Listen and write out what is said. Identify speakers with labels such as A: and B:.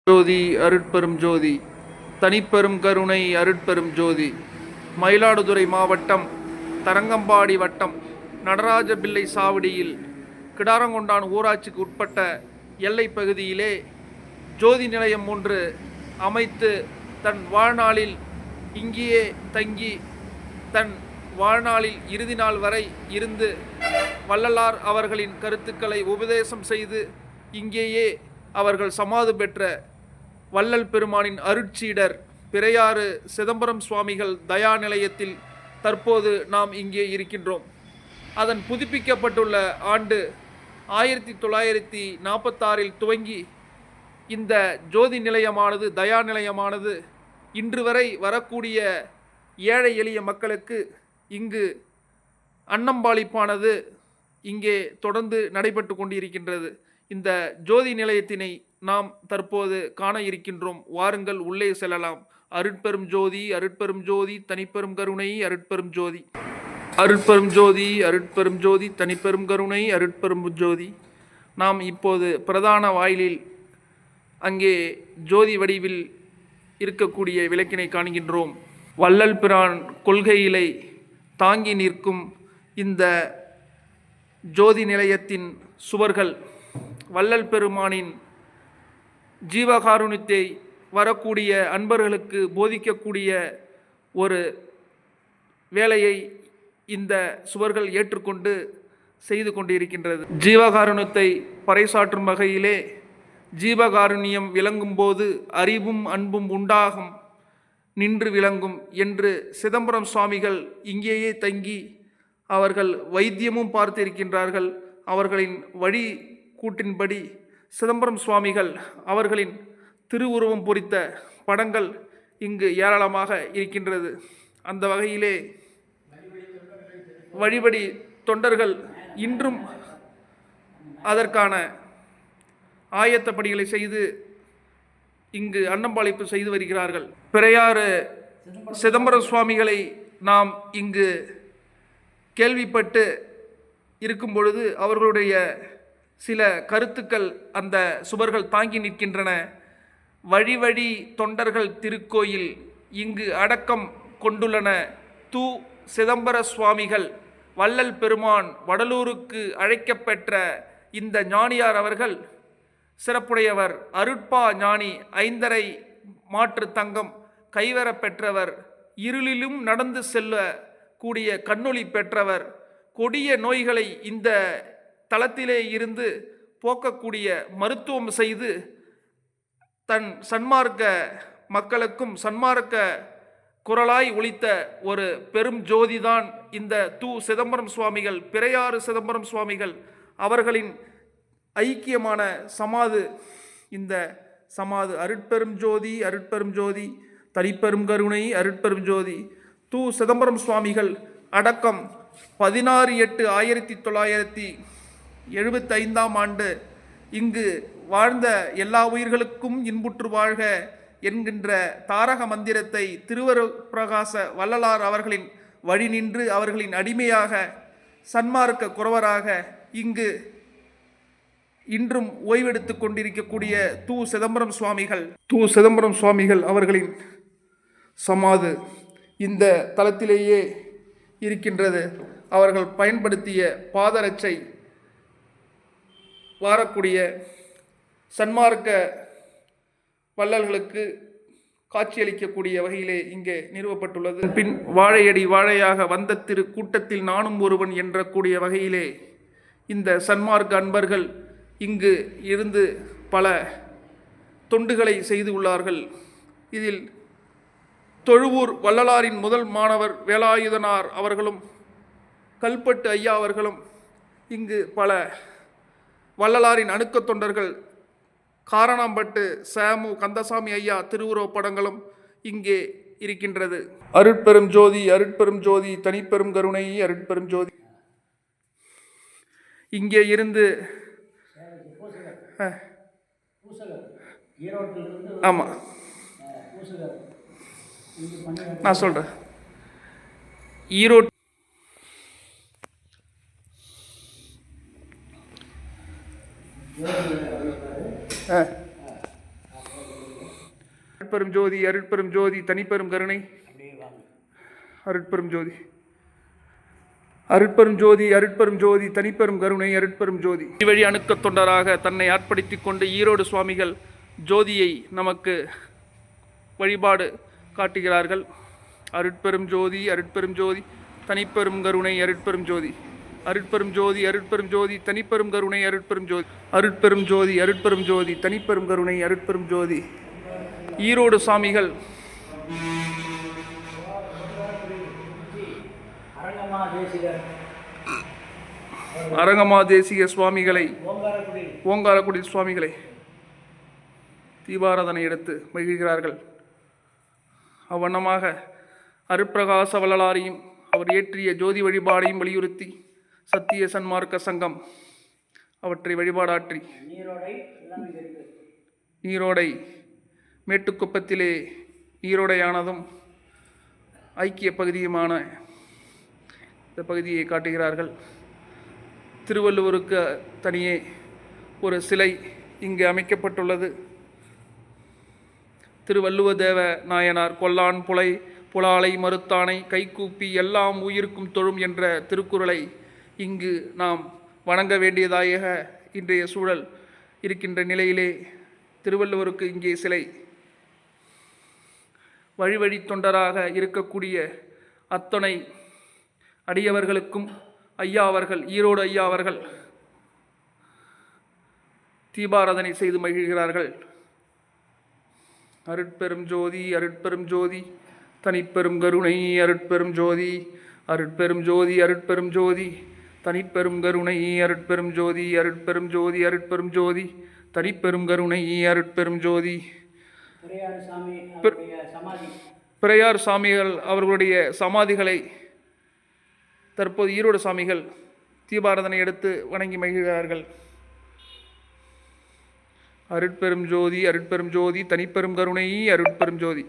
A: ஜோதி அருட்பெரும் ஜோதி தனிப்பெரும் கருணை அருட்பெரும் ஜோதி. மயிலாடுதுறை மாவட்டம் தரங்கம்பாடி வட்டம் நடராஜ பிள்ளை சாவடியில் கிடாரங்கொண்டான் ஊராட்சிக்கு உட்பட்ட எல்லை பகுதியிலே ஜோதி நிலையம் ஒன்று அமைத்து தன் வாழ்நாளில் இங்கேயே தங்கி தன் வாழ்நாளில் இறுதி நாள் வரை இருந்து வள்ளலார் அவர்களின் கருத்துக்களை உபதேசம் செய்து இங்கேயே அவர்கள் சமாதி பெற்ற வள்ளல் பெருமானின் அருட்சீடர் பிறையாறு சிதம்பரம் சுவாமிகள் தயா நிலையத்தில் தற்போது நாம் இங்கே இருக்கின்றோம். அதன் புதுப்பிக்கப்பட்டுள்ள ஆண்டு 1946 துவங்கி இந்த ஜோதி நிலையமானது தயா நிலையமானது இன்று வரை வரக்கூடிய ஏழை எளிய மக்களுக்கு இங்கு அன்னம்பாளிப்பானது இங்கே தொடர்ந்து நடைபெற்று கொண்டிருக்கின்றது. இந்த ஜோதி நிலையத்தினை நாம் தற்போது காண இருக்கின்றோம். வாருங்கள், உள்ளே செல்லலாம். அருட்பெரும் ஜோதி அருட்பெரும் ஜோதி தனிப்பெரும் கருணை அருட்பெரும் ஜோதி. அருட்பெரும் ஜோதி அருட்பெரும் ஜோதி தனிப்பெரும் கருணை அருட்பெரும் ஜோதி. நாம் இப்போது பிரதான வாயிலில் அங்கே ஜோதி வடிவில் இருக்கக்கூடிய விளக்கினை காண்கின்றோம். வள்ளல் பிரான் கொள்கையிலை தாங்கி நிற்கும் இந்த ஜோதி நிலையத்தின் சுவர்கள் வள்ளல் பெருமானின் ஜீவகாருண்யத்தை வரக்கூடிய அன்பர்களுக்கு போதிக்கக்கூடிய ஒரு வேலையை இந்த சுவர்கள் ஏற்றுக்கொண்டு செய்து கொண்டிருக்கின்றது. ஜீவகாருண்யத்தை பறைசாற்றும் வகையிலே ஜீவகாருண்யம் விளங்கும் போது அறிவும் அன்பும் உண்டாகும் நின்று விளங்கும் என்று சிதம்பரம் சுவாமிகள் இங்கேயே தங்கி அவர்கள் வைத்தியமும் பார்த்திருக்கின்றார்கள். அவர்களின் வழி கூட்டின்படி சிதம்பரம் சுவாமிகள் அவர்களின் திருவுருவம் பொறித்த படங்கள் இங்கு ஏராளமாக இருக்கின்றது. அந்த வகையிலே வழிபடி தொண்டர்கள் இன்றும் அதற்கான ஆயத்த பணிகளை செய்து இங்கு அன்னம்பாளிப்பு செய்து வருகிறார்கள். பிறையாறு சிதம்பரம் சுவாமிகளை நாம் இங்கு கேள்விப்பட்டு இருக்கும் பொழுது அவர்களுடைய சில கருத்துக்கள் அந்த சுவர்கள் தாங்கி நிற்கின்றன. வழி வழி தொண்டர்கள் திருக்கோயில் இங்கு அடக்கம் கொண்டுள்ளன. து. சிதம்பர சுவாமிகள் வள்ளல் பெருமான் வடலூருக்கு அழைக்கப்பெற்ற இந்த ஞானியார் அவர்கள் சிறப்புடையவர். அருட்பா ஞானி, ஐந்தரை மாற்று தங்கம் கைவர பெற்றவர், இருளிலும் நடந்து செல்ல கூடிய கண்ணொளி பெற்றவர், கொடிய நோய்களை இந்த தளத்திலே இருந்து போக்கக்கூடிய மருத்துவம் செய்து தன் சன்மார்க்க மக்களுக்கும் சன்மார்க்க குரலாய் ஒலித்த ஒரு பெரும் ஜோதிதான் இந்த து. சிதம்பரம் சுவாமிகள், பிறையாறு சிதம்பரம் சுவாமிகள் அவர்களின் ஐக்கியமான சமாது. இந்த சமாது அருட்பெரும் ஜோதி அருட்பெரும் ஜோதி தனிப்பெரும் கருணை அருட்பெரும் ஜோதி. து. சிதம்பரம் சுவாமிகள் அடக்கம் 16/8/1975 இங்கு வாழ்ந்த எல்லா உயிர்களுக்கும் இன்புற்று வாழ்க என்கின்ற தாரக மந்திரத்தை திருவருட்பிரகாச வள்ளலார் அவர்களின் வழி நின்று அவர்களின் அடிமையாக சன்மார்க்க குறவராக இங்கு இன்றும் ஓய்வெடுத்து கொண்டிருக்கக்கூடிய து. சிதம்பரம் சுவாமிகள். து. சிதம்பரம் சுவாமிகள் அவர்களின் சமாது இந்த தலத்திலேயே இருக்கின்றது. அவர்கள் பயன்படுத்திய பாதரட்சை வாரக்கூடிய சன்மார்க்க வள்ளல்களுக்கு காட்சியளிக்கக்கூடிய வகையிலே இங்கே நிறுவப்பட்டுள்ளது. பின் வாழையடி வாழையாக வந்த திரு கூட்டத்தில் நானும் ஒருவன் என்ற கூடிய வகையிலே இந்த சன்மார்க்க அன்பர்கள் இங்கு இருந்து பல தொண்டுகளை செய்து உள்ளார்கள். இதில் தொழுவூர் வள்ளலாரின் முதல் மாணவர் வேலாயுதனார் அவர்களும் கல்பட்டு ஐயா அவர்களும் இங்கு பல வள்ளலாரின் அணுக்க தொண்டர்கள் காரணாம்பட்டு சாமு கந்தசாமி ஐயா திருவுருவப் படங்களும் இங்கே இருக்கின்றது. அருட்பெரும் ஜோதி அருட்பெரும் ஜோதி தனிப்பெரும் கருணை அருட்பெரும் ஜோதி. இங்கே இருந்து ஆமாம் நான் சொல்கிறேன். ஈரோடு அருட்பெரும் ஜோதி அருட்பெரும் ஜோதி தனிப்பெரும் கருணை அருட்பெரும் ஜோதி அருட்பெரும் ஜோதி அருட்பெரும் ஜோதி தனிப்பெரும் கருணை அருட்பெரும் ஜோதி. வழி அணுக்க தொண்டராக தன்னை ஆட்படுத்திக் கொண்டு ஈரோடு சுவாமிகள் ஜோதியை நமக்கு வழிபாடு காட்டுகிறார்கள். அருட்பெரும் ஜோதி அருட்பெரும் ஜோதி தனிப்பெரும் கருணை அருட்பெரும் ஜோதி அருட்பெரும் ஜோதி அருட்பெரும் ஜோதி தனிப்பெரும் கருணை அருட்பெரும் ஜோதி அருட்பெரும் ஜோதி அருட்பெரும் ஜோதி தனிப்பெரும் கருணை அருட்பெரும் ஜோதி. ஈரோடு சுவாமிகள் அரங்கமா தேசிக சுவாமிகளை ஓங்காரக்குடி சுவாமிகளை தீபாராதனை எடுத்து மகிழ்கிறார்கள். அவ்வண்ணமாக அருட்பிரகாச வள்ளலாரையும் அவர் இயற்றிய ஜோதி வழிபாடையும் வலியுறுத்தி சத்திய சன்மார்க்க சங்கம் அவற்றை வழிபாடாற்றி நீரோடை மேட்டுக்குப்பத்திலே நீரோடையானதும் ஐக்கிய பகுதியுமான இந்த பகுதியை காட்டுகிறார்கள். திருவள்ளுவருக்கு தனியே ஒரு சிலை இங்கு அமைக்கப்பட்டுள்ளது. திருவள்ளுவ தேவ நாயனார் கொல்லான் புலை புலாலை மறுத்தானை கைகூப்பி எல்லாம் உயிருக்கும் தொழும் என்ற திருக்குறளை இங்கு நாம் வணங்க வேண்டியதாக இன்றைய சூழல் இருக்கின்ற நிலையிலே திருவள்ளுவருக்கு இங்கே சிலை வழி தொண்டராக இருக்கக்கூடிய அத்தனை அடியவர்களுக்கும் ஐயா அவர்கள் ஈரோடு ஐயா அவர்கள் தீபாராதனை செய்து மகிழ்கிறார்கள். அருட்பெரும் ஜோதி அருட்பெரும் ஜோதி தனிப்பெரும் கருணை அருட்பெரும் ஜோதி அருட்பெரும் ஜோதி அருட்பெரும் ஜோதி தனிப்பெரும் கருணை அருட்பெரும் ஜோதி அருட்பெரும் ஜோதி அருட்பெரும் ஜோதி தனிப்பெரும் கருணை அருட்பெரும் ஜோதி. பிறையார் சாமிகள் அவர்களுடைய சமாதிகளை தற்போது ஈரோடு சாமிகள் தீபாராதனை எடுத்து வணங்கி மகிழ்கிறார்கள். அருட்பெரும் ஜோதி அருட்பெரும் ஜோதி தனிப்பெரும் கருணை அருட்பெரும் ஜோதி.